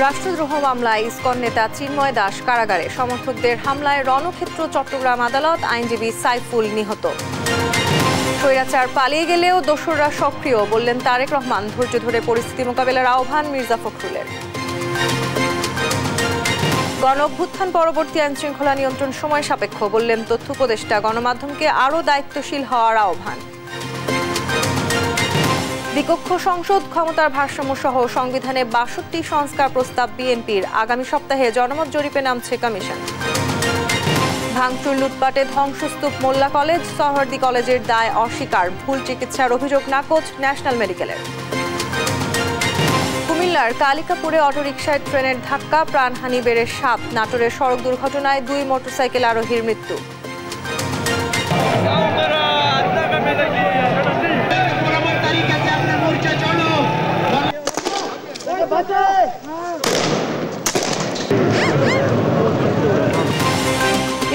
রাষ্ট্রদ্রোহ মামলায় ইসকন নেতা চিন্ময় দাস কারাগারে, সমর্থকদের হামলায় রণক্ষেত্র চট্টগ্রাম আদালত, আইনজীবী সাইফুল নিহত। স্বৈরাচার পালিয়ে গেলেও দোসররা সক্রিয়, বললেন তারেক রহমান। ধৈর্য ধরে পরিস্থিতি মোকাবেলার আহ্বান মির্জা ফখরুলের। গণ অভ্যুত্থান পরবর্তী আইনশৃঙ্খলা নিয়ন্ত্রণ সময় সাপেক্ষ, বললেন তথ্য উপদেষ্টা। গণমাধ্যমকে আরও দায়িত্বশীল হওয়ার আহ্বান। বিপক্ষ সংসদ ক্ষমতার ভারসাম্য সহ সংবিধানে ৬২ সংস্কার প্রস্তাব বিএনপির, আগামী সপ্তাহে জনমত জরিপে নামছে কমিশন। ভাঙচুর লুটপাটে ধ্বংসস্তূপ মোল্লা কলেজ, সোহরাওয়ার্দী কলেজের দায় অস্বীকার, ভুল চিকিৎসার অভিযোগ নাকচ ন্যাশনাল মেডিকেলের। কুমিল্লার কালিকাপুরে অটোরিকশায় ট্রেনের ধাক্কা, প্রাণহানি বেড়ে ৭। নাটোরের সড়ক দুর্ঘটনায় ২ মোটরসাইকেল আরোহীর মৃত্যু।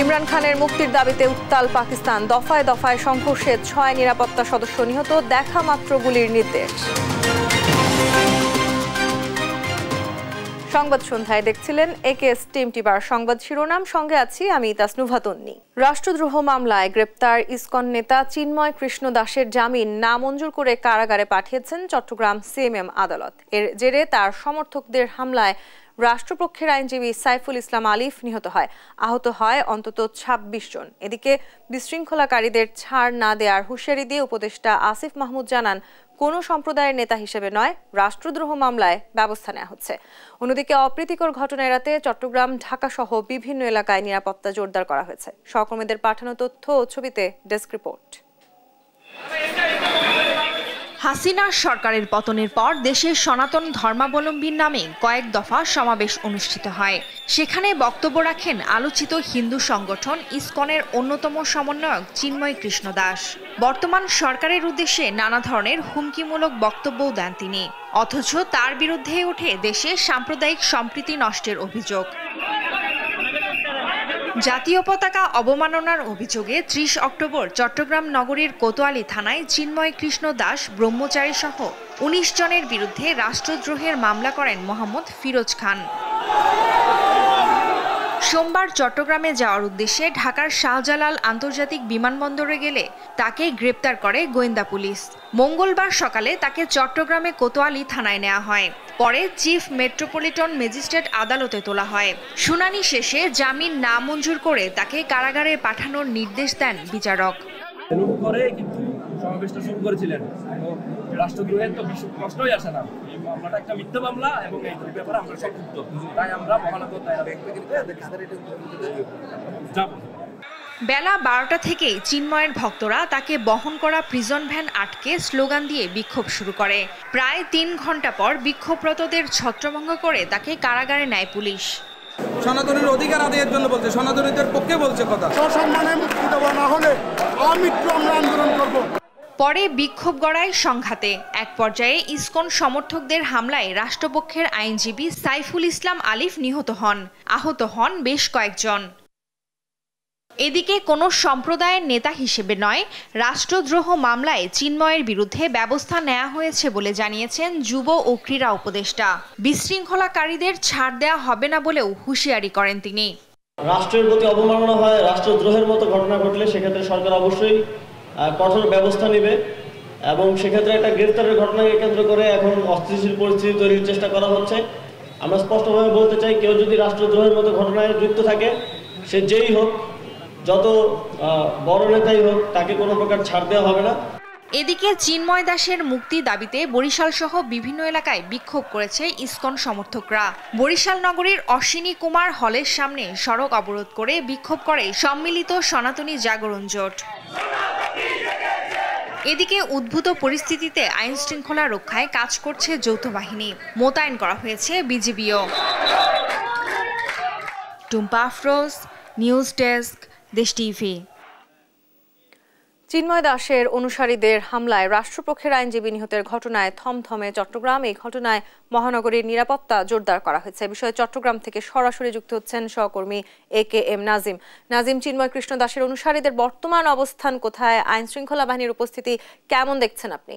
ইমরান খানের মুক্তির দাবিতে উত্তাল পাকিস্তান, দফায় দফায় সংঘর্ষে ৬ নিরাপত্তা সদস্য নিহত, দেখা মাত্র গুলির নির্দেশ। সংবাদ সন্ধ্যায় দেখছিলেন একেএস টিম টিভার সংবাদ শিরোনাম, সঙ্গে আছি আমি তাসনুভা তন্নি। রাষ্ট্রদ্রোহ মামলায় গ্রেপ্তার ইসকন নেতা চিন্ময় কৃষ্ণ দাসের জামিন নামঞ্জুর করে কারাগারে পাঠিয়েছেন চট্টগ্রাম সিএমএম আদালত। এর জেরে তার সমর্থকদের হামলায় রাষ্ট্রপক্ষের আইনজীবী সাইফুল ইসলাম আলিফ নিহত হয়। আহত হয় অন্তত ২৬ জন। এদিকে বিশৃঙ্খলাকারীদের ছাড় না দেওয়ার হুঁশিয়ারি দিয়ে উপদেষ্টা আসিফ মাহমুদ জানান, কোনো সম্প্রদায়ের নেতা হিসেবে নয়, রাষ্ট্রদ্রোহ মামলায় ব্যবস্থা নেওয়া হচ্ছে। অন্যদিকে অপ্রীতিকর ঘটনা এড়াতে চট্টগ্রাম, ঢাকা সহ বিভিন্ন এলাকায় নিরাপত্তা জোরদার করা হয়েছে। সহকর্মীদের পাঠানো তথ্য ও ছবিতে ডেস্ক রিপোর্ট। হাসিনা সরকারের পতনের পর দেশের সনাতন ধর্মাবলম্বীর নামে কয়েক দফা সমাবেশ অনুষ্ঠিত হয়। সেখানে বক্তব্য রাখেন আলোচিত হিন্দু সংগঠন ইসকনের অন্যতম সমন্বয়ক চিন্ময় কৃষ্ণ দাস। বর্তমান সরকারের উদ্দেশ্যে নানা ধরনের হুমকিমূলক বক্তব্যও দেন তিনি। অথচ তার বিরুদ্ধে ওঠে দেশে সাম্প্রদায়িক সম্প্রীতি নষ্টের অভিযোগ। জাতীয় পতাকা অবমাননার অভিযোগে ৩০ অক্টোবর চট্টগ্রাম নগরীর কোতোয়ালি থানায় চিন্ময় কৃষ্ণ দাস ব্রহ্মচারী সহ ১৯ জনের বিরুদ্ধে রাষ্ট্রদ্রোহের মামলা করেন মোহাম্মদ ফিরোজ খান। সোমবার চট্টগ্রামে যাওয়ার উদ্দেশ্যে ঢাকার শাহজালাল আন্তর্জাতিক বিমানবন্দরে গেলে তাকে গ্রেপ্তার করে গোয়েন্দা পুলিশ। মঙ্গলবার সকালে তাকে চট্টগ্রামে কোতোয়ালি থানায় নেওয়া হয়। পরে চিফ মেট্রোপলিটন ম্যাজিস্ট্রেট আদালতে তোলা হয়। শুনানি শেষে জামিন নামঞ্জুর করে তাকে কারাগারে পাঠানোর নির্দেশ দেন বিচারক। সমাবেশটা শুরু করেছিলেন, রাষ্ট্রদ্রোহের তো প্রশ্নই আসে না। এই মামলাটা একটা মিথ্যা মামলা এবং এই ব্যাপারে আমরা সংযুক্ত, তাই আমরা মহানগর যাব। বেলা ১২টা থেকেই চিন্ময়ের ভক্তরা তাকে বহন করা প্রিজন ভ্যান আটকে স্লোগান দিয়ে বিক্ষোভ শুরু করে। প্রায় ৩ ঘন্টা পর বিক্ষোভরতদের ছত্রভঙ্গ করে তাকে কারাগারে নেয় পুলিশ। সনাতনীর অধিকার আদায়ের জন্য বলছে, সনাতনীদের পক্ষে বলছে কথা। সসম্মানে মুক্তি দেব, না হলে আমৃত্যু আমরা আন্দোলন করব। পরে বিক্ষোভ গড়ায় সংঘাতে। এক পর্যায়ে ইসকন সমর্থকদের হামলায় রাষ্ট্রপক্ষের আইনজীবী সাইফুল ইসলাম আলিফ নিহত হন। আহত হন বেশ কয়েকজন। এদিকে কোনো সম্প্রদায়ের নেতা হিসেবে নয়, রাষ্ট্রদ্রোহ মামলায় চিন্ময়ের বিরুদ্ধে ব্যবস্থা নেওয়া হয়েছে বলে জানিয়েছেন যুব ও ক্রীড়া উপদেষ্টা। বিশৃঙ্খলাকারীদের ছাড় দেওয়া হবে না বলেও হুঁশিয়ারি করেন তিনি। রাষ্ট্রের প্রতি অবমাননা হয়, রাষ্ট্রদ্রোহের মতো ঘটনা ঘটলে সেক্ষেত্রে সরকার অবশ্যই কঠোর ব্যবস্থা নেবে এবং সেক্ষেত্রে একটা গ্রেফতারের ঘটনাকে কেন্দ্র করে এখন অস্থিতিশীল পরিস্থিতি তৈরির চেষ্টা করা হচ্ছে। আমরা স্পষ্টভাবে বলতে চাই, কেউ যদি রাষ্ট্রদ্রোহের মতো ঘটনায় যুক্ত থাকে, সে যেই হোক, যত বড় নেতাই হোক, তাকে কোনো প্রকার ছাড় দেওয়া হবে না। এদিকে চিন্ময় দাসের মুক্তি দাবিতে বরিশাল সহ বিভিন্ন এলাকায় বিক্ষোভ করেছে ইসকন সমর্থকরা। বরিশাল নগরীর অশ্বিনী কুমার হলের সামনে সড়ক অবরোধ করে বিক্ষোভ করে সম্মিলিত সনাতনী জাগরণ জোট। এদিকে উদ্ভূত পরিস্থিতিতে আইন শৃঙ্খলা রক্ষায় কাজ করছে যৌথ বাহিনী, মোতায়েন করা হয়েছে বিজিবিও। টুম্পা আফরোজ, নিউজ ডেস্ক, দেশ টিভি। চিন্ময় দাসের অনুসারীদের হামলায় রাষ্ট্রপক্ষের আইনজীবী নিহতের ঘটনায় থমথমে চট্টগ্রাম। এই ঘটনায় মহানগরীর নিরাপত্তা জোরদার করা হয়েছে। বিষয়ে চট্টগ্রাম থেকে সরাসরি যুক্ত হচ্ছেন সহকর্মী AKM নাজিম। নাজিম, চিন্ময় কৃষ্ণ দাসের অনুসারীদের বর্তমান অবস্থান কোথায়? আইন শৃঙ্খলা বাহিনীর উপস্থিতি কেমন দেখছেন আপনি?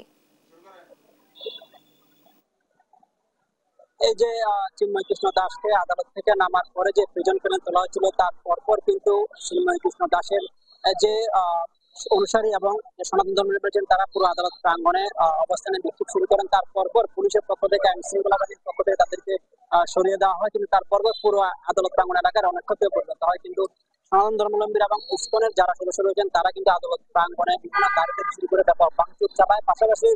এই যে চিন্ময় কৃষ্ণ দাসকে আদালত থেকে নামার পরে যে প্রিজন প্যানেল তোলা হয়েছিল তার পরপর কিন্তু চিন্ময় কৃষ্ণ দাসের যে অনুসারী এবং সনাতন ধর্মের তারা পুরো আদালত প্রাঙ্গণে অবস্থানে বিক্ষোভ শুরু করেন। তার পরপর পুলিশের পক্ষ থেকে আইন শৃঙ্খলা বাহিনীর পক্ষ থেকে তাদেরকে সরিয়ে দেওয়া হয়, কিন্তু তারপর পুরো আদালত প্রাঙ্গণ এলাকার অনেক ক্ষতি পরিণত হয়। কিন্তু সনাতন ধর্মাবলম্বীরা এবং ইসকনের যারা সদস্য রয়েছেন তারা কিন্তু আদালত প্রাঙ্গণে বিভিন্ন গাড়ি থেকে শুরু করে ব্যাপক ভাঙচুর চালায়। পাশাপাশি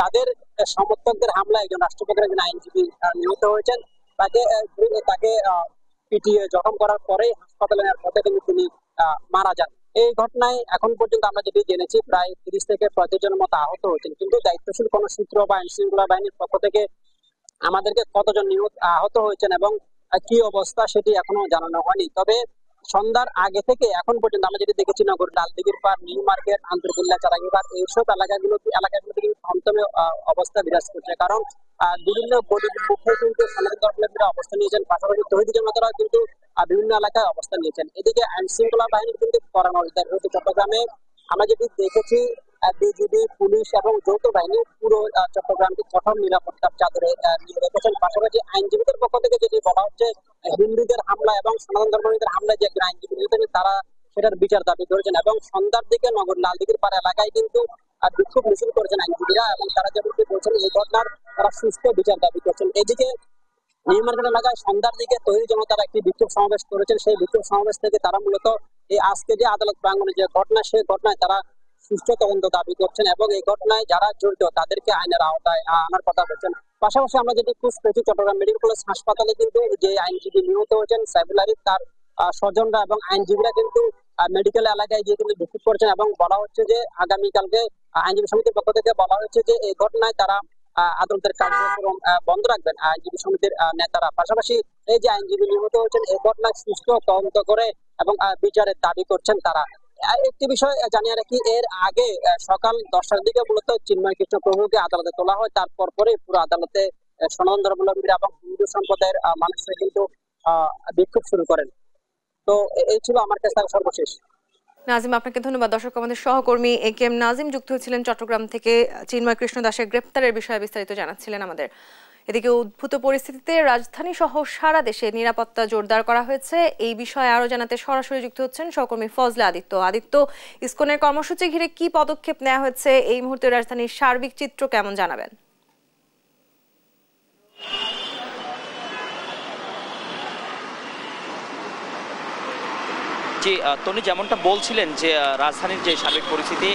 তাদের সমর্থকদের হামলায় একজন রাষ্ট্রপতির একজন আইনজীবী নিহত হয়েছেন। তাকে পিটিয়ে জখম করার পরে হাসপাতালে নেওয়ার পথে কিন্তু তিনি মারা যান। এই ঘটনায় এখন পর্যন্ত আমরা যেটি জেনেছি প্রায় 30 থেকে 35 জনের মতো আহত হয়েছেন, কিন্তু দায়িত্বশীল কোন সূত্র বা আইন শৃঙ্খলা বাহিনীর পক্ষ থেকে আমাদেরকে কতজন আহত হয়েছেন এবং কি অবস্থা সেটি এখনো জানানো হয়নি। তবে সন্ধ্যার আগে থেকে এখন পর্যন্ত আমরা যেটি দেখেছি নগর লালদিঘির পার, নিউ মার্কেট, আন্তর্কিল্লা, চারাগিপার এইসব এলাকাগুলোতে কিন্তু থমথমে অবস্থা বিরাজ করছে। কারণ বিভিন্ন গলির মুখে কিন্তু সনাতন ধর্মাবলম্বীরা অবস্থান নিয়েছেন, পাশাপাশি তৌহিদি জমাতারা কিন্তু বিভিন্ন এলাকায় অবস্থান নিয়েছেন। এদিকে আইন শৃঙ্খলা বাহিনীর কিন্তু কড়া নজরদারি রয়েছে। চট্টগ্রামে আমরা যেটি দেখেছি বিজিবি, পুলিশ এবং যৌথ বাহিনী পুরো চট্টগ্রামকে কঠোর নিরাপত্তার চাদরে নিয়ে রেখেছেন। পাশাপাশি আইনজীবীদের পক্ষ থেকে যেটি বলা হচ্ছে হিন্দুদের হামলা এবং সনাতন ধর্মাবলম্বীদের হামলায় যে একজন আইনজীবী নিয়েছেন তারা সেটার বিচার দাবি করেছেন এবং সন্ধ্যার দিকে নগর লালদিঘির পাড় এলাকায় কিন্তু বিক্ষোভ মিছিল করেছেন আইনজীবীরা এবং তারা যেমনটি বলছেন এই ঘটনার তারা সুষ্ঠু বিচার দাবি করছেন। এদিকে নিউ মার্কেট এলাকায় সন্ধ্যার দিকে তৈরি জনতারা একটি বিক্ষোভ সমাবেশ করেছেন। সেই বিক্ষোভ সমাবেশ থেকে তারা মূলত এই আজকে যে আদালত প্রাঙ্গণে যে ঘটনা সেই ঘটনায় তারা সুষ্ঠু তদন্ত দাবি করছেন এবং এই ঘটনায় যারা জড়িত তাদেরকে আইনের আওতায় আনার কথা বলছেন। পাশাপাশি আমরা যেটি খোঁজ পেয়েছি চট্টগ্রাম মেডিকেল কলেজ হাসপাতালে কিন্তু যে আইনজীবী নিহত হয়েছেন সাইফুল আরিফ তার স্বজনরা এবং আইনজীবীরা কিন্তু মেডিকেল এলাকায় গিয়ে কিন্তু বিক্ষোভ করছেন এবং বলা হচ্ছে যে আগামীকালকে আইনজীবী সমিতির পক্ষ থেকে বলা হচ্ছে যে এই ঘটনায় তারা আদালতের কার্যক্রম বন্ধ রাখবেন আইনজীবী সমিতির নেতারা। পাশাপাশি এই যে আইনজীবী নিহত হয়েছেন এই ঘটনায় সুষ্ঠু তদন্ত করে এবং বিচারের দাবি করছেন তারা। একটি বিষয় জানিয়ে রাখি, এর আগে সকাল 10টার দিকে মূলত চিন্ময় কৃষ্ণ প্রভুকে আদালতে তোলা হয়, তারপর পরে পুরো আদালতে সনাতন ধর্মাবলম্বীরা এবং হিন্দু সম্প্রদায়ের মানুষরা কিন্তু বিক্ষোভ শুরু করেন। তো এই ছিল আমার কাছে সর্বশেষ। নাজিম, আপনাকে ধন্যবাদ। দর্শক, আমাদের সহকর্মী একেএম নাজিম যুক্ত হয়েছিলেন চট্টগ্রাম থেকে, চিন্ময় কৃষ্ণ দাসের গ্রেপ্তারের বিষয়ে বিস্তারিত জানাচ্ছিলেন আমাদের। এদিকে উদ্ভূত পরিস্থিতিতে রাজধানী সহ সারা দেশে নিরাপত্তা জোরদার করা হয়েছে। এই বিষয়ে আরো জানাতে সরাসরি যুক্ত হচ্ছেন সহকর্মী ফজলে আদিত্য। ইসকনের কর্মসূচি ঘিরে কি পদক্ষেপ নেওয়া হয়েছে, এই মুহূর্তে রাজধানীর সার্বিক চিত্র কেমন জানাবেন? যে তনি যেমনটা বলছিলেন যে রাজধানীর যে সার্বিক পরিস্থিতি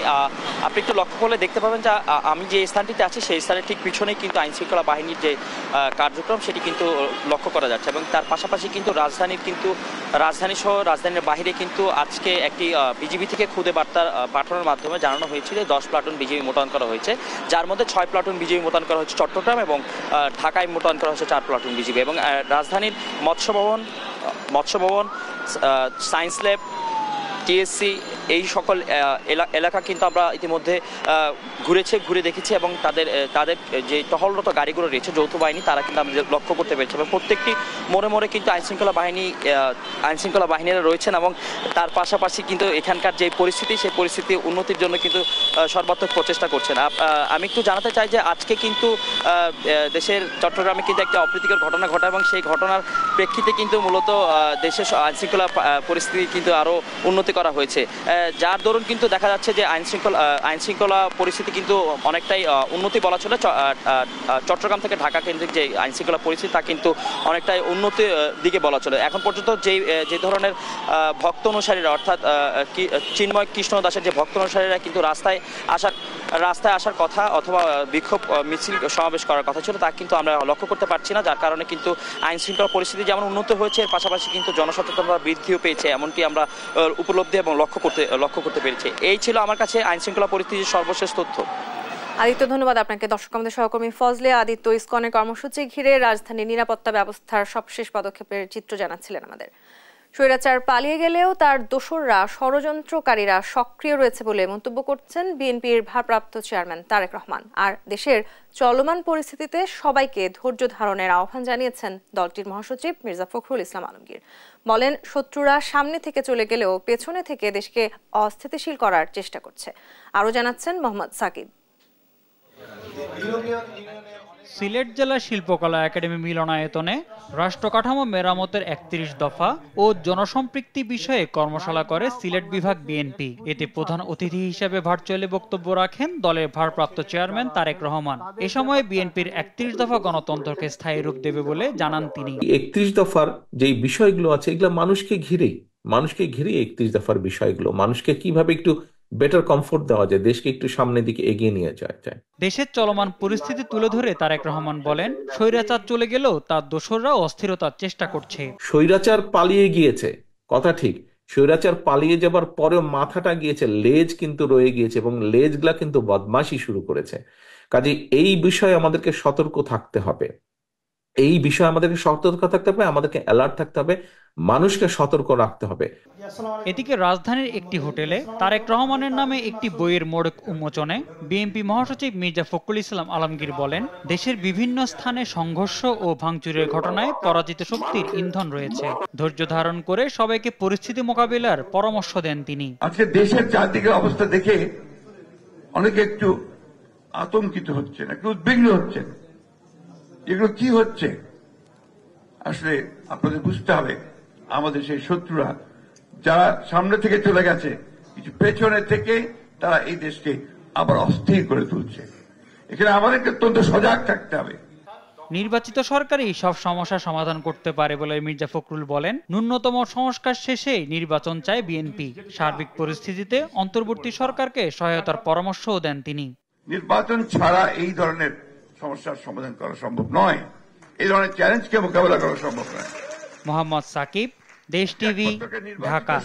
আপনি একটু লক্ষ্য করলে দেখতে পাবেন যে আমি যে স্থানটিতে আছি সেই স্থানের ঠিক পিছনেই কিন্তু আইন শৃঙ্খলা বাহিনীর যে কার্যক্রম সেটি কিন্তু লক্ষ্য করা যাচ্ছে এবং তার পাশাপাশি কিন্তু রাজধানী সহ রাজধানীর বাইরে কিন্তু আজকে একটি বিজিবি থেকে খুদে বার্তা পাঠানোর মাধ্যমে জানানো হয়েছে যে 10 প্লাটুন বিজিবি মোতায়েন করা হয়েছে, যার মধ্যে 6 প্লাটুন বিজিবি মোতায়েন করা হয়েছে চট্টগ্রাম এবং ঢাকায় মোতায়েন করা হয়েছে 4 প্লাটুন বিজিবি এবং রাজধানীর মৎস্য ভবন, সায়েন্স ল্যাব, টিএসসি এই সকল এলাকা কিন্তু আমরা ইতিমধ্যে ঘুরে দেখেছি এবং তাদের যে টহলরত গাড়িগুলো রয়েছে যৌথ বাহিনী তারা কিন্তু আমরা লক্ষ্য করতে পেরেছি এবং প্রত্যেকটি মোড়ে কিন্তু আইনশৃঙ্খলা বাহিনীরা রয়েছেন এবং তার পাশাপাশি কিন্তু এখানকার যে পরিস্থিতি সেই পরিস্থিতি উন্নতির জন্য কিন্তু সর্বাত্মক প্রচেষ্টা করছেন। আমি একটু জানাতে চাই যে আজকে কিন্তু দেশের চট্টগ্রামে কিন্তু একটা অপ্রীতিকর ঘটনা ঘটে এবং সেই ঘটনার প্রেক্ষিতে কিন্তু মূলত দেশের আইনশৃঙ্খলা পরিস্থিতি কিন্তু আরও উন্নতি করা হয়েছে, যার দরুন কিন্তু দেখা যাচ্ছে যে আইনশৃঙ্খলা পরিস্থিতি কিন্তু অনেকটাই উন্নতি বলা চলে। চট্টগ্রাম থেকে ঢাকা কেন্দ্রিক যে আইনশৃঙ্খলা পরিস্থিতি তা কিন্তু অনেকটাই উন্নতির দিকে বলা চলে। এখন পর্যন্ত যে ধরনের ভক্ত অনুসারীরা অর্থাৎ চিন্ময় কৃষ্ণ দাসের যে ভক্ত অনুসারীরা কিন্তু রাস্তায় আসার কথা অথবা বিক্ষোভ মিছিল সমাবেশ করার কথা ছিল তা কিন্তু আমরা লক্ষ্য করতে পারছি না, যার কারণে কিন্তু আইন শৃঙ্খলা পরিস্থিতি যেমন উন্নত হয়েছে এর পাশাপাশি কিন্তু জনসচেতনতা বৃদ্ধিও পেয়েছে, এমনটি আমরা উপলব্ধি এবং লক্ষ্য করতে পেরেছি। এই ছিল আমার কাছে আইন শৃঙ্খলা পরিস্থিতির সর্বশেষ তথ্য। আদিত্য, ধন্যবাদ আপনাকে। দর্শক, আমাদের সহকর্মী ফজলে আদিত্য ইসকনের কর্মসূচি ঘিরে রাজধানীর নিরাপত্তা ব্যবস্থার সবশেষ পদক্ষেপের চিত্র জানাচ্ছিলেন আমাদের। স্বৈরাচার পালিয়ে গেলেও তার দোসররা, ষড়যন্ত্রকারীরা সক্রিয় রয়েছে বলে মন্তব্য করছেন বিএনপির ভারপ্রাপ্ত চেয়ারম্যান তারেক রহমান। আর দেশের চলমান পরিস্থিতিতে সবাইকে ধৈর্য ধারণের আহ্বান জানিয়েছেন দলটির মহাসচিব মির্জা ফখরুল ইসলাম আলমগীর। বলেন, শত্রুরা সামনে থেকে চলে গেলেও পেছনে থেকে দেশকে অস্থিতিশীল করার চেষ্টা করছে। আরও জানাচ্ছেন মোহাম্মদ সাকিব। সিলেট জেলা শিল্পকলা একাডেমি মিলনায়তনে রাষ্ট্র কাঠামো মেরামতের ৩১ দফা ও জনসম্পৃক্তি বিষয়ে কর্মশালা করে সিলেট বিভাগ বিএনপি। এতে প্রধান অতিথি হিসেবে ভার্চুয়ালি বক্তব্য রাখেন দলের ভারপ্রাপ্ত চেয়ারম্যান তারেক রহমান। এ সময় বিএনপির ৩১ দফা গণতন্ত্রকে স্থায়ী রূপ দেবে বলে জানান তিনি। ৩১ দফার যে বিষয়গুলো আছে এগুলো মানুষকে ঘিরে ৩১ দফার বিষয়গুলো মানুষকে কিভাবে একটু বেটার কমফোর্ট দেওয়া যায়, দেশকে একটু সামনের দিকে এগিয়ে নিয়ে যায়। দেশের চলমান পরিস্থিতি তুলে ধরে তারেক রহমান বলেন, স্বৈরাচার চলে গেলেও তার দোসররা অস্থিরতার চেষ্টা করছে। স্বৈরাচার পালিয়ে গিয়েছে, কথা ঠিক, স্বৈরাচার পালিয়ে যাবার পরেও মাথাটা গিয়েছে, লেজ কিন্তু রয়ে গিয়েছে এবং লেজগুলা কিন্তু বদমাশি শুরু করেছে। কাজে এই বিষয়ে আমাদেরকে সতর্ক থাকতে হবে, আমাদেরকে অ্যালার্ট থাকতে হবে, মানুষকে সতর্ক রাখতে হবে। এদিকে রাজধানীর একটি হোটেলে তারেক রহমানের নামে একটি বইয়ের মোড়ক উন্মোচনে বিএনপি মহাসচিব মির্জা ফখরুল ইসলাম আলমগীর বলেন, দেশের বিভিন্ন স্থানে সংঘর্ষ ও ভাঙচুরের ঘটনায় পরাজিত শক্তির ইন্ধন রয়েছে। ধৈর্য ধারণ করে সবাইকে পরিস্থিতি মোকাবিলার পরামর্শ দেন তিনি। আজকে দেশের চারদিকের অবস্থা দেখে অনেকে একটু আতঙ্কিত হচ্ছেন, একটু উদ্বিগ্ন হচ্ছেন। এগুলো কি হচ্ছে আসলে আপনাদের বুঝতে হবে। আমাদের সেই শত্রুরা যারা সামনে থেকে চলে গেছে, কিছু পেছনে থেকে তারা এই দেশকে আবার অস্থির করে তুলছে। এখানে আমাদেরকে অত্যন্ত সজাগ থাকতে হবে। নির্বাচিত সরকারই সব সমস্যার সমাধান করতে পারে বলে মির্জা ফখরুল বলেন, ন্যূনতম সংস্কার শেষে নির্বাচন চায় বিএনপি। সার্বিক পরিস্থিতিতে অন্তর্বর্তী সরকারকে সহায়তার পরামর্শও দেন তিনি। নির্বাচন ছাড়া এই ধরনের সমস্যার সমাধান করা সম্ভব নয়, এই ধরনের চ্যালেঞ্জকে মোকাবেলা করা সম্ভব নয়। মোহাম্মদ সাকিব, দেশ টিভি, ঢাকা।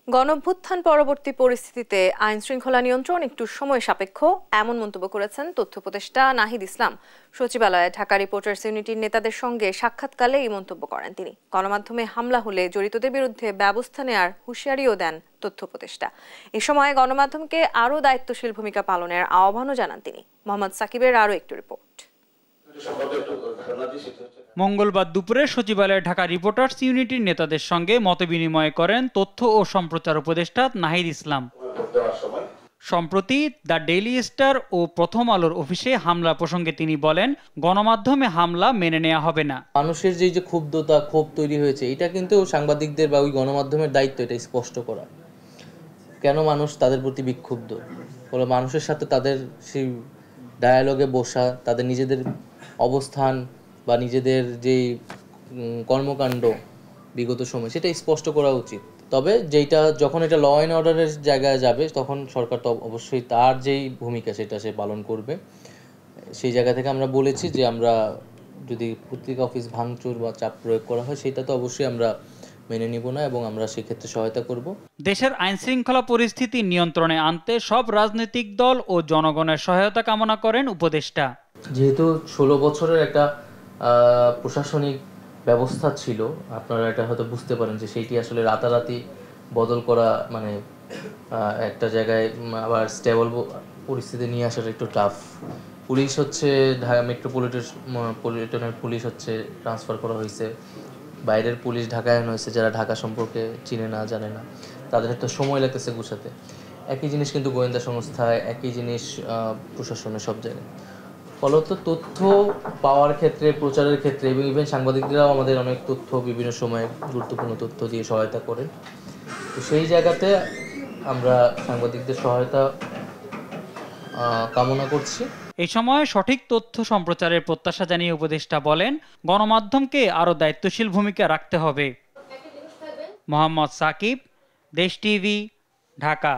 গণঅভ্যুত্থান পরবর্তী পরিস্থিতিতে আইন শৃঙ্খলা নিয়ন্ত্রণ একটু সময় সাপেক্ষ, এমন মন্তব্য করেছেন তথ্য উপদেষ্টা নাহিদ ইসলাম। সচিবালয়ে ঢাকা রিপোর্টার্স ইউনিটির নেতাদের সঙ্গে সাক্ষাৎকালে এই মন্তব্য করেন তিনি। গণমাধ্যমে হামলা হলে জড়িতদের বিরুদ্ধে ব্যবস্থা নেওয়ার হুঁশিয়ারিও দেন তথ্য উপদেষ্টা। এ সময় গণমাধ্যমকে আরও দায়িত্বশীল ভূমিকা পালনের আহ্বানও জানান তিনি। মোহাম্মদ সাকিবের আরও একটু রিপোর্ট। মঙ্গলবার দুপুরে সচিবালয়ে ঢাকা রিপোর্টার্স ইউনিটির নেতাদের সঙ্গে মতবিনিময় করেন তথ্য ও সম্প্রচার উপদেষ্টা নাহিদ ইসলাম। সম্প্রতি দ্য ডেইলি স্টার ও প্রথম আলোর অফিসে হামলা প্রসঙ্গে তিনি বলেন, গণমাধ্যমে হামলা মেনে নেওয়া হবে না। মানুষের যে ক্ষুব্ধতা, ক্ষোভ তৈরি হয়েছে, এটা কিন্তু সাংবাদিকদের বা ওই গণমাধ্যমের দায়িত্ব এটা স্পষ্ট করা। কেন মানুষ তাদের প্রতি বিক্ষুব্ধ, ফলে মানুষের সাথে তাদের সেই ডায়ালগে বসা, তাদের নিজেদের অবস্থান বা নিজেদের যেই কর্মকাণ্ড বিগত সময় সেটা স্পষ্ট করা উচিত। তবে যেটা যখন এটা ল অ্যান্ড অর্ডারের জায়গায় যাবে তখন সরকার তো অবশ্যই তার যেই ভূমিকা সেটা সে পালন করবে। সেই জায়গা থেকে আমরা বলেছি যে আমরা যদি পত্রিকা অফিস ভাঙচুর বা চাপ প্রয়োগ করা হয় সেটা তো অবশ্যই আমরা মেনে নিব না এবং আমরা সেক্ষেত্রে সহায়তা করব। দেশের আইন শৃঙ্খলা পরিস্থিতি নিয়ন্ত্রণে আনতে সব রাজনৈতিক দল ও জনগণের সহায়তা কামনা করেন উপদেষ্টা। যেহেতু 16 বছরের একটা প্রশাসনিক ব্যবস্থা ছিল, আপনারা এটা হয়তো বুঝতে পারেন যে সেইটি আসলে রাতারাতি বদল করা মানে একটা জায়গায় আবার স্টেবল পরিস্থিতি নিয়ে আসাটা একটু টাফ। পুলিশ হচ্ছে ঢাকা মেট্রোপলিটনের পুলিশ হচ্ছে ট্রান্সফার করা হয়েছে, বাইরের পুলিশ ঢাকায় আনা হয়েছে, যারা ঢাকা সম্পর্কে চিনে না জানে না, তাদের একটা সময় লাগতেছে গুছাতে। একই জিনিস কিন্তু গোয়েন্দা সংস্থায়, একই জিনিস প্রশাসনের সব জায়গায়। ফলত তথ্য পাওয়ার ক্ষেত্রে, প্রচারের ক্ষেত্রে এবং ইভেন সাংবাদিকরাও আমাদের অনেক তথ্য বিভিন্ন সময়ে গুরুত্বপূর্ণ তথ্য দিয়ে সহায়তা করেন। তো সেই জায়গাতে আমরা সাংবাদিকদের সহায়তা কামনা করছি। এই সময় সঠিক তথ্য সম্প্রচারের প্রত্যাশা জানিয়ে উপদেষ্টা বলেন, গণমাধ্যমকে আরও দায়িত্বশীল ভূমিকা রাখতে হবে। মোহাম্মদ সাকিব, দেশ টিভি, ঢাকা।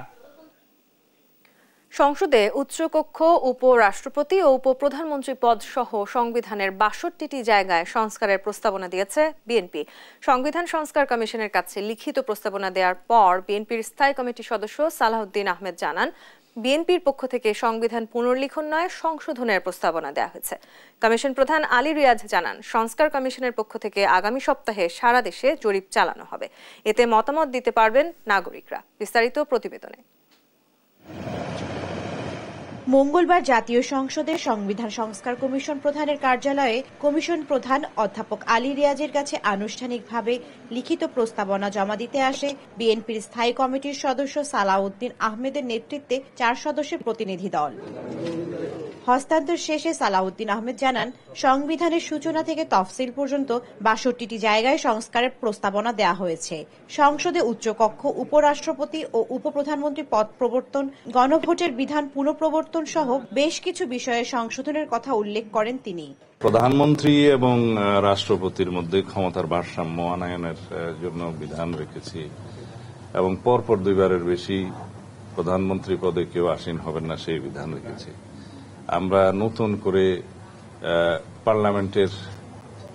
সংসদে উচ্চকক্ষ, উপরাষ্ট্রপতি ও উপপ্রধানমন্ত্রী পদ সহ সংবিধানের ৬২টি জায়গায় সংস্কারের প্রস্তাবনা দিয়েছে বিএনপি। সংবিধান সংস্কার কমিশনের কাছে লিখিত প্রস্তাবনা দেওয়ার পর বিএনপির স্থায়ী কমিটির সদস্য সালাহউদ্দিন আহমেদ জানান, বিএনপির পক্ষ থেকে সংবিধান পুনর্লিখন নয়, সংশোধনের প্রস্তাবনা দেওয়া হয়েছে। কমিশন প্রধান আলী রিয়াজ জানান, সংস্কার কমিশনের পক্ষ থেকে আগামী সপ্তাহে সারা দেশে জরিপ চালানো হবে। এতে মতামত দিতে পারবেন নাগরিকরা। বিস্তারিত প্রতিবেদনে। মঙ্গলবার জাতীয় সংসদের সংবিধান সংস্কার কমিশন প্রধানের কার্যালয়ে কমিশন প্রধান অধ্যাপক আলী রিয়াজের কাছে আনুষ্ঠানিকভাবে লিখিত প্রস্তাবনা জমা দিতে আসে বিএনপির স্থায়ী কমিটির সদস্য সালাহউদ্দিন আহমেদের নেতৃত্বে 4 সদস্যের প্রতিনিধি দল। হস্তান্তর শেষে সালাউদ্দিন আহমেদ জানান, সংবিধানের সূচনা থেকে তফসিল পর্যন্ত ৬২টি জায়গায় সংস্কারের প্রস্তাবনা দেওয়া হয়েছে। সংসদে উচ্চকক্ষ, উপরাষ্ট্রপতি ও উপপ্রধানমন্ত্রী পদ প্রবর্তন, গণভোটের বিধান পুনঃপ্রবর্তন সহ বেশ কিছু বিষয়ে সংশোধনের কথা উল্লেখ করেন তিনি। প্রধানমন্ত্রী এবং রাষ্ট্রপতির মধ্যে ক্ষমতার ভারসাম্য আনয়নের জন্য বিধান রেখেছি এবং পরপর 2বারের বেশি প্রধানমন্ত্রী পদে কেউ আসীন হবেন না সেই বিধান রেখেছি। আমরা নতুন করে পার্লামেন্টের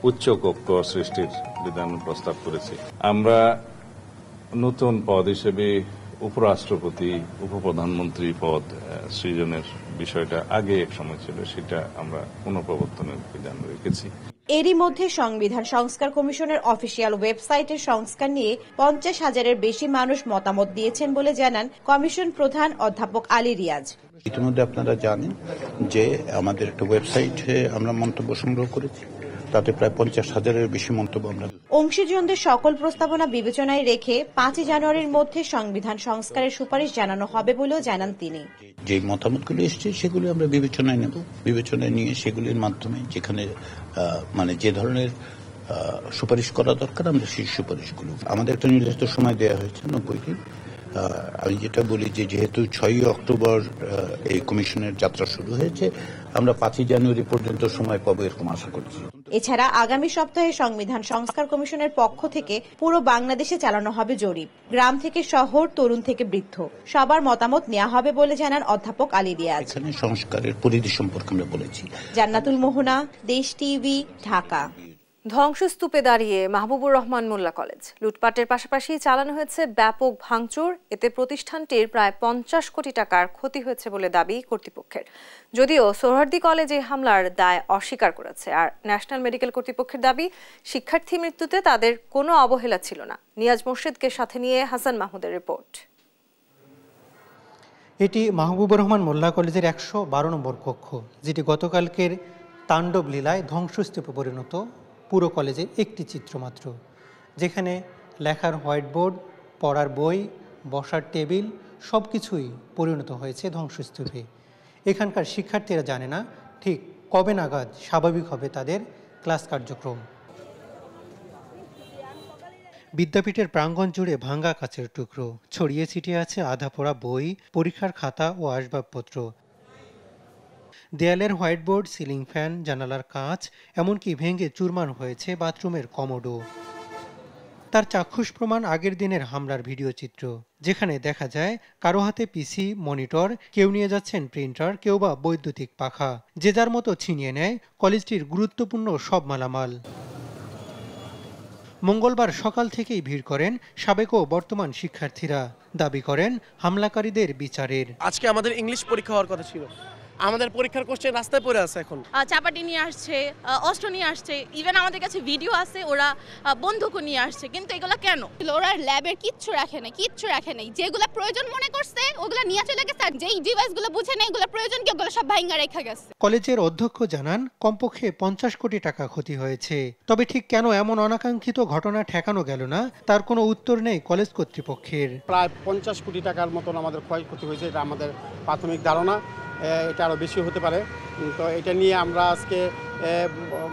উচ্চকক্ষ সৃষ্টির বিধান প্রস্তাব করেছি। আমরা নতুন পদ হিসেবে উপরাষ্ট্রপতি, উপপ্রধানমন্ত্রী পদ সৃজনের বিষয়টা আগে এক সময় ছিল, সেটা আমরা পুনঃপ্রবর্তনের বিধান রেখেছি। এরই মধ্যে সংবিধান সংস্কার কমিশনের অফিসিয়াল ওয়েবসাইটের সংস্কার নিয়ে 50,000-এর বেশি মানুষ মতামত দিয়েছেন বলে জানান কমিশন প্রধান অধ্যাপক আলী রিয়াজ। ইতিমধ্যে আপনারা জানেন যে আমাদের একটা ওয়েবসাইটে আমরা মন্তব্য সংগ্রহ করেছি, তাতে প্রায় 50,000-এর বেশি মন্তব্য আমরা। অংশীজনদের সকল প্রস্তাবনা বিবেচনায় রেখে 5 জানুয়ারির মধ্যে সংবিধান সংস্কারের সুপারিশ জানানো হবে বলেও জানান তিনি। যে মতামতগুলো এসছে সেগুলি আমরা বিবেচনায় নেব, বিবেচনায় নিয়ে সেগুলির মাধ্যমে যেখানে যে ধরনের সুপারিশ করা দরকার আমরা সেই সুপারিশগুলো, আমাদের একটা নির্দিষ্ট সময় দেওয়া হয়েছে 90 দিন। আমি যেটা বলি যে যেহেতু 6 অক্টোবর এই কমিশনের যাত্রা শুরু হয়েছে, আমরা 5 জানুয়ারি পর্যন্ত সময় পাবো এরকম আশা করছি। এছাড়া আগামী সপ্তাহে সংবিধান সংস্কার কমিশনের পক্ষ থেকে পুরো বাংলাদেশে চালানো হবে জরিপ। গ্রাম থেকে শহর, তরুণ থেকে বৃদ্ধ, সবার মতামত নেওয়া হবে বলে জানান অধ্যাপক আলী রিয়াজ। এখানে সংস্কারের পরিধি সম্পর্কে আমরা বলেছি। জান্নাতুল মোহনা, দেশ টিভি, ঢাকা। ধ্বংসস্তূপে দাঁড়িয়ে মাহবুবুর রহমান মোল্লা কলেজ। লুটপাটের পাশাপাশি চালানো হয়েছে ব্যাপক ভাঙচুর। এতে প্রতিষ্ঠানটির প্রায় 50 কোটি টাকার ক্ষতি হয়েছে বলে দাবি কর্তৃপক্ষের। যদিও সোহরাওয়ার্দী কলেজে হামলার দায় অস্বীকার করেছে। আর ন্যাশনাল মেডিকেল কর্তৃপক্ষের দাবি, শিক্ষার্থী মৃত্যুতে তাদের কোনো অবহেলা ছিল না। নিয়াজ মোর্শেদকে সাথে নিয়ে হাসান মাহমুদের রিপোর্ট। এটি মাহবুবুর রহমান মোল্লা কলেজের 112 নম্বর কক্ষ, যেটি গতকালকের তাণ্ডব লীলায় ধ্বংসস্তূপে পরিণত পুরো কলেজের একটি চিত্র মাত্র, যেখানে লেখার হোয়াইট বোর্ড, পড়ার বই, বসার টেবিল সবকিছুই পরিণত হয়েছে ধ্বংসস্তূপে। এখানকার শিক্ষার্থীরা জানে না ঠিক কবে নাগাদ স্বাভাবিক হবে তাদের ক্লাস কার্যক্রম। বিদ্যাপীঠের প্রাঙ্গণ জুড়ে ভাঙা কাচের টুকরো, ছড়িয়ে ছিটিয়ে আছে আধা পড়া বই, পরীক্ষার খাতা ও আসবাবপত্র। দেয়ালের হোয়াইট বোর্ড, সিলিং ফ্যান, জানালার কাঁচ, এমনকি ভেঙে চুরমার হয়েছে বাথরুমের কমোডও। তার চাক্ষুষ প্রমাণ আগের দিনের হামলার ভিডিও চিত্র, যেখানে দেখা যায় কারো হাতে পিসি, মনিটর, কেউ নিয়ে যাচ্ছেন প্রিন্টার, কেউ বা বৈদ্যুতিক পাখা। যে যার মতো ছিনিয়ে নেয় কলেজটির গুরুত্বপূর্ণ সব মালামাল। মঙ্গলবার সকাল থেকেই ভিড় করেন সাবেক ও বর্তমান শিক্ষার্থীরা। দাবি করেন হামলাকারীদের বিচারের। আজকে আমাদের ইংলিশ পরীক্ষা হওয়ার কথা ছিল, আমাদের পরীক্ষার কোশ্চেন রাস্তায় পড়ে আছে। এখন চাপাটি নিয়ে আসছে, অস্ত্র নিয়ে আসছে, ইভেন আমাদের কাছে ভিডিও আছে ওরা বন্দুকও নিয়ে আসছে। কিন্তু এগুলো কেন? ওরা ল্যাবের কিচ্ছু রাখে নাই, যেগুলো প্রয়োজন মনে করছে ওগুলো নিয়ে চলে গেছে। আর যেই ডিভাইসগুলো বুঝে নেই এগুলো প্রয়োজন কি, ওগুলো সব ভাঙা রেখে গেছে। কলেজের অধ্যক্ষ জানান কমপক্ষে 50 কোটি টাকা ক্ষতি হয়েছে। তবে ঠিক কেন এমন অনাকাঙ্ক্ষিত ঘটনা ঠেকানো গেল না তার কোনো উত্তর নেই কলেজ কর্তৃপক্ষের। প্রায় 50 কোটি টাকার মতন আমাদের ক্ষয়ক্ষতি হয়েছে, এটা আমাদের প্রাথমিক ধারণা। এটা আরো বেশি হতে পারে, তো এটা নিয়ে আমরা আজকে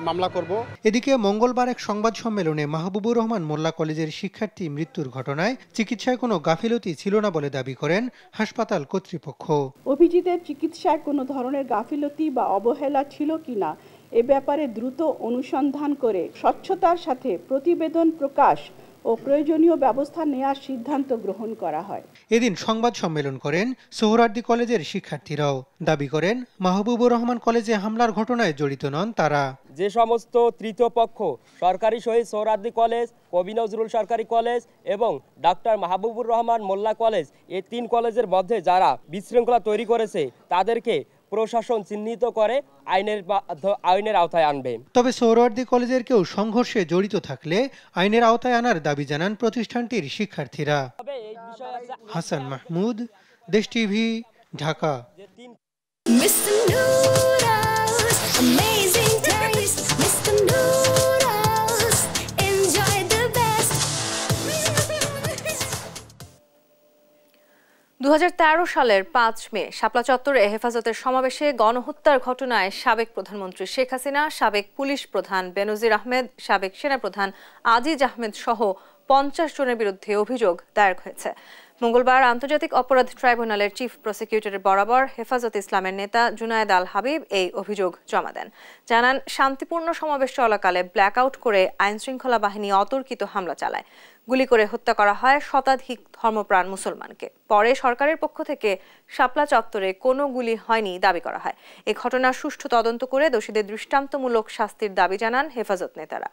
মামলা করব। এদিকে মঙ্গলবার এক সংবাদ সম্মেলনে মাহবুবুর রহমান মোল্লা কলেজের শিক্ষার্থী মৃত্যুর ঘটনায় চিকিৎসায় কোনো গাফিলতি ছিল না বলে দাবি করেন হাসপাতাল কর্তৃপক্ষ। অভিজিতের চিকিৎসায় কোনো ধরনের গাফিলতি বা অবহেলা ছিল কিনা এ ব্যাপারে দ্রুত অনুসন্ধান করে স্বচ্ছতার সাথে প্রতিবেদন প্রকাশ ও প্রয়োজনীয় ব্যবস্থা নেওয়ার সিদ্ধান্ত গ্রহণ করা হয়। এদিন সংবাদ সম্মেলন করেন সোহরাওয়ার্দী কলেজের শিক্ষার্থীরাও। দাবি করেন মাহবুবুর রহমান কলেজে হামলার ঘটনায় জড়িত নন তারা। যে সমস্ত তৃতীয় পক্ষ সরকারি শহীদ সোহরাওয়ার্দী কলেজ, কবি নজরুল সরকারি কলেজ এবং ডাক্তার মাহবুবুর রহমান মোল্লা কলেজ, এই 3 কলেজের মধ্যে যারা বিশৃঙ্খলা তৈরি করেছে তাদেরকে প্রশাসন চিহ্নিত করে আইনের আওতায় আনবে। তবে সোহরাওয়ার্দী কলেজের কেউ সংঘর্ষে জড়িত থাকলে আইনের আওতায় আনার দাবি জানান প্রতিষ্ঠানটির শিক্ষার্থীরা। হাসান মাহমুদ, দেশ টিভি, ঢাকা। 2013 সালের 5 মে শাপলা চত্বরে হেফাজতের সমাবেশে গণহত্যার ঘটনায় সাবেক প্রধানমন্ত্রী শেখ হাসিনা, সাবেক পুলিশ প্রধান বেনজির আহমেদ, সাবেক সেনাপ্রধান আজিজ আহমেদ সহ 50 জনের বিরুদ্ধে অভিযোগ দায়ের হয়েছে। মঙ্গলবার আন্তর্জাতিক অপরাধ ট্রাইব্যুনালের চিফ প্রসিকিউটরের বরাবর হেফাজত ইসলামের নেতা জুনায়েদ আল হাবিব এই অভিযোগ জমা দেন। জানান, শান্তিপূর্ণ সমাবেশ চলাকালে ব্ল্যাকআউট করে আইনশৃঙ্খলা বাহিনী অতর্কিত হামলা চালায়। গুলি করে হত্যা করা হয় শতাধিক ধর্মপ্রাণ মুসলমানকে। পরে সরকারের পক্ষ থেকে শাপলা চত্বরে কোনো গুলি হয়নি দাবি করা হয়। এই ঘটনার সুষ্ঠু তদন্ত করে দোষীদের দৃষ্টান্তমূলক শাস্তির দাবি জানান হেফাজত নেতারা।